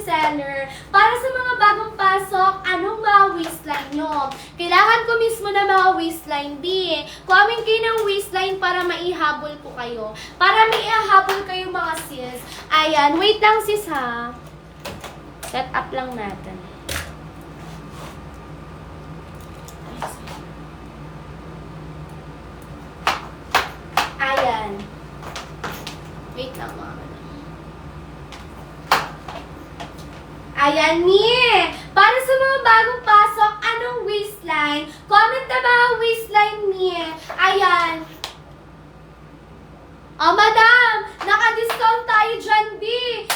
bestseller. Para sa mga bagong pasok, anong mga waistline nyo? Kailangan ko mismo na mga waistline B. Comment kayo ng waistline para maihabol ko kayo. Para maihabol kayo mga sis. Ayan, wait lang sis ha. Set up lang natin. Ayan. Wait lang mga madam. Ayan ni! Para sa mga bagong pasok, anong waistline? Comment na mga waistline ni. Ayan. Oh, madam! Naka-discount tayo dyan, B!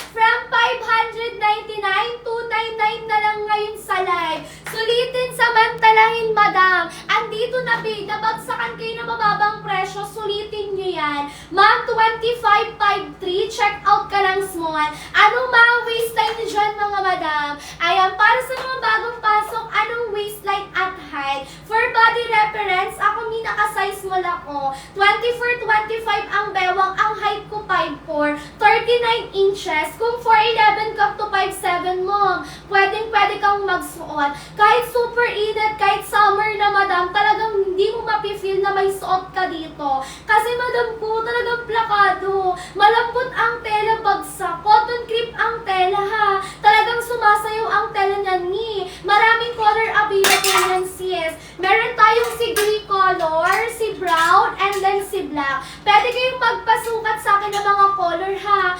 From 599, 299 na lang ngayon sa live. Sulitin, samantalahin, madam. Andito na, B. Nabagsakan kayo ng mababang presyo. Sulitin nyo yan. Ma'am, 2553. Check out ka lang small. Anong mga waistline nyo dyan, mga madam? Ayan, para sa mga bagong pasok, anong waistline at height? For body reference, ako naka-size small ako. 24-25 ang bewang. Ang height ko 5'4", 39 inches. Kung 4'11 ka to 5'7 mo, pwede kang magsuot. Kahit super init, kahit summer na madam, talagang hindi mo mapifeel na may suot ka dito. Kasi madam ko, talagang plakado. Malambot ang tela, bagsak. Cotton crepe ang tela ha. Talagang sumasayaw ang tela niya ni. Maraming color available yan sis. Meron tayong si gray color, si brown, and then si black. Pwede kayong magpasukat sa akin ng mga color ha.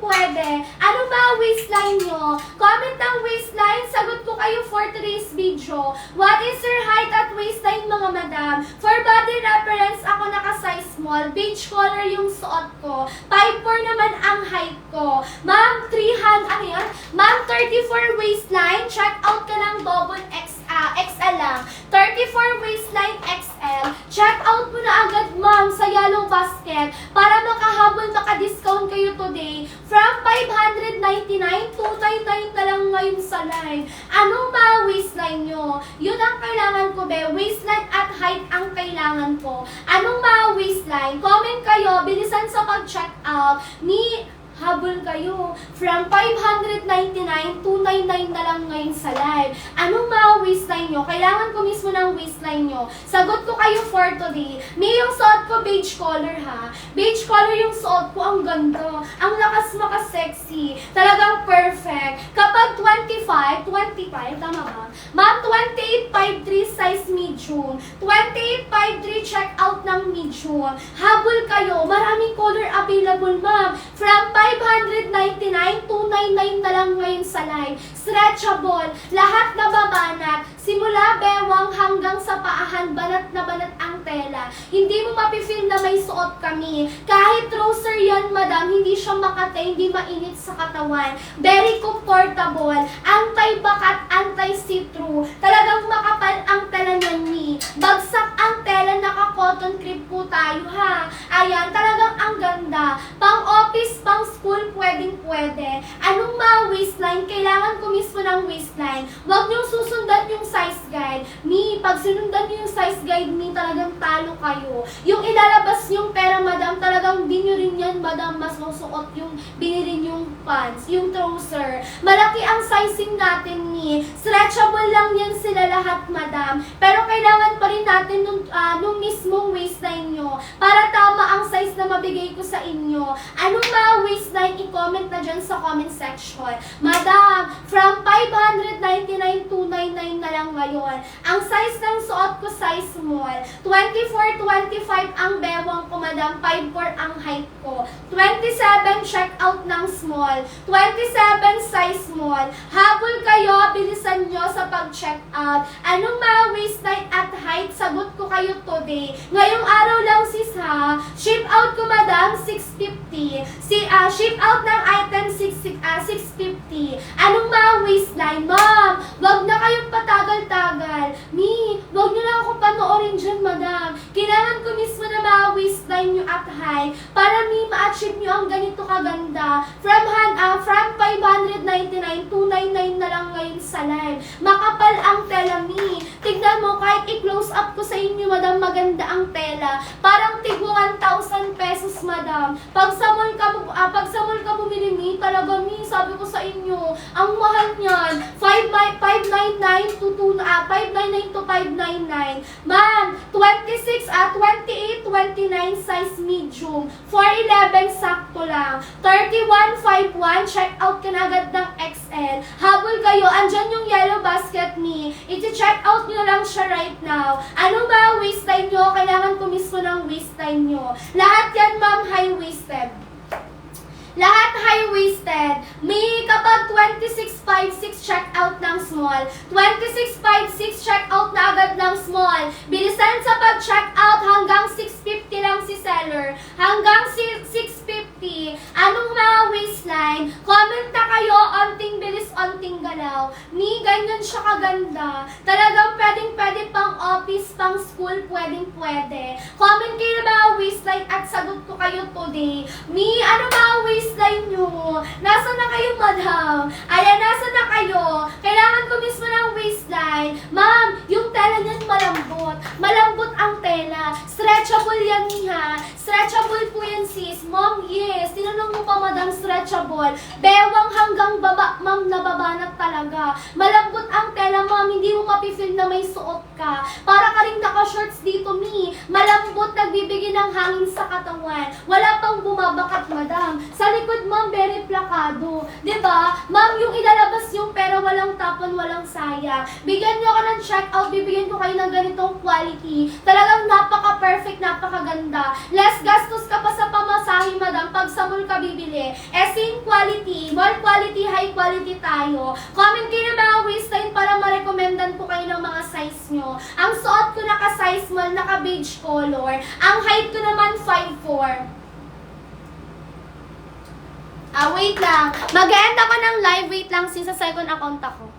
Pwede. Ano ba waistline nyo? Comment ng waistline, sagot ko kayo for today's video. What is your height at waistline mga madam? For body reference, ako naka-size small. Beige color yung suot ko. 5'4 naman ang height ko. Ma'am, 34 waistline. Check out ka ng double XL lang. 34 waistline XL. Check out mo na agad ma'am sa yellow basket para maka-discount kayo today. From 599, 299 na lang ngayon sa live. Anong mga waistline nyo? Yun ang kailangan ko be. Waistline at height ang kailangan ko. Anong mga waistline? Comment kayo. Bilisan sa pag-check out. Habol kayo. From 599, 299 na lang ngayon sa live. Anong mga waistline nyo? Kailangan ko mismo ng waistline nyo. Sagot ko kayo for today. May yung suot ko beige color ha. Beige color yung suot ko. Ang ganda. Ang lakas maka-sexy. Talagang perfect. Kapag 25, tama ba? Ma'am, 2853 size medium. 2853 check out ng medium. Habol kayo. Maraming color available ma'am. From 599, 299 na lang ngayon sa live. Stretchable, lahat na babanat. Simula bewang hanggang sa paahan, banat na banat ang tela. Hindi mo mapifeel na may suot kami. Kahit trouser yan, madam, hindi siya makate, hindi mainit sa katawan. Very comfortable, anti-bakat, anti-see-through. Talagang makapal ang tela niyan ni. Bagsak ang tela, naka-cotton crepe po tayo ha. Ayan, talagang ang ganda. Pang-office, pang-school, pwedeng-pwede. Anong mga waistline? Kailangan ko mismo ng waistline. Huwag niyong susundan yung size guide. Pag sinundan niyo yung size guide, talagang talo kayo. Yung ilalabas yung pera, madam, talagang di nyo rin yan, madam, mas masuot yung binili yung pants, yung trouser. Malaki ang sizing natin stretchable lang yan sila lahat, madam. Pero kailangan pa rin natin nung mismong waistline nyo para tama ang size na mabigay ko sa inyo. Anong mga waistline? I-comment na dyan sa comment section. Madam, from 599, 299 na lang ngayon. Ang size ng suot ko, size small. 24-25 ang bewang ko, madam. 5'4 ang height ko. 27 check out ng small. 27 size small. Habol kayo, bilisan nyo sa pag-check out. Anong mga waistline at height? Sagot ko kayo today. Ngayong araw lang sis ha. Ship out ko, madam, 650. Ship out ng item 650. Anong mga waistline? Ma'am, wag na kayong patagal-tagal. Wag nyo lang ako panoorin dyan, madam. Kailangan ko mismo na mga waistline nyo at height para ma-achieve nyo ang ganito kaganda. From 599, 299 na lang ngayon sa live. Makapal ang tela, Tignan mo, kahit i-close up ko ko sa inyo, madam, maganda ang tela. Parang tig 1,000 pesos, madam. Pag sa mall ka bumili, mi, talaga, mi, sabi ko sa inyo, ang mahal niyan. 599 to 599. Ma'am, 28, 29 size medium. 411 sakto lang. 3151, check out ka na agad ng XL. Habol kayo, andyan yung yellow basket ni. I-check out nyo lang siya right now. Ano ba waistline nyo? Kailangan ko mismo ng waistline nyo. Lahat yan, ma'am, high-waisted. Lahat high-waisted. May kapag 26.56 check out ng small. 26.56 check out na agad ng small. Bilisan sa pag-check out hanggang 650 lang si seller. Hanggang 650. Anong mga waistline? Comment na kayo, onting bilis, onting galaw. Ni, ganyan siya kaganda. Talagang pwedeng-pwede pang office, pang school, pwedeng-pwede. Comment kayo na mga waistline at sagot ko kayo today. Mi, ano mga waistline nyo? Nasaan na kayo, madam? Ayan, nasaan na kayo? Kailangan ko mismo ng waistline. Ma'am, yung tela niyan malambot. Malambot ang tela. Stretchable yan niya. Stretchable po yan, sis. Ma'am, yes. Tinanong mo pa, madam, stretchable. Bewang hanggang baba, ma'am, nababanat talaga. Malambot ang tela, ma'am. Hindi mo mapifeel na may suot ka. Para ka rin naka-shorts dito, mi. Malambot, nagbibigay ng hangin sa katawan. Wala pang bumabakat, madam. Sa likod, ma'am, very plakado. Diba? Ma'am, yung ilalabas yung pera, walang tapon, walang sayang. Bigyan nyo ako ng check-out, bibigyan ko kayo ng ganitong quality. Talagang napaka-perfect, napakaganda. Less gastos ka pa sa pamasahe, madam, pag sa mall ka bibili. Same quality, mall quality, high quality tayo. Comment kayo ng mga waistline para ma-recommendan ko kayo ng mga size nyo. Ang suot ko naka-size mall, naka-beige color. Ang height ko naman 5'4". Wait lang. Mag-end ako ng live. Wait lang, since sa second account ako.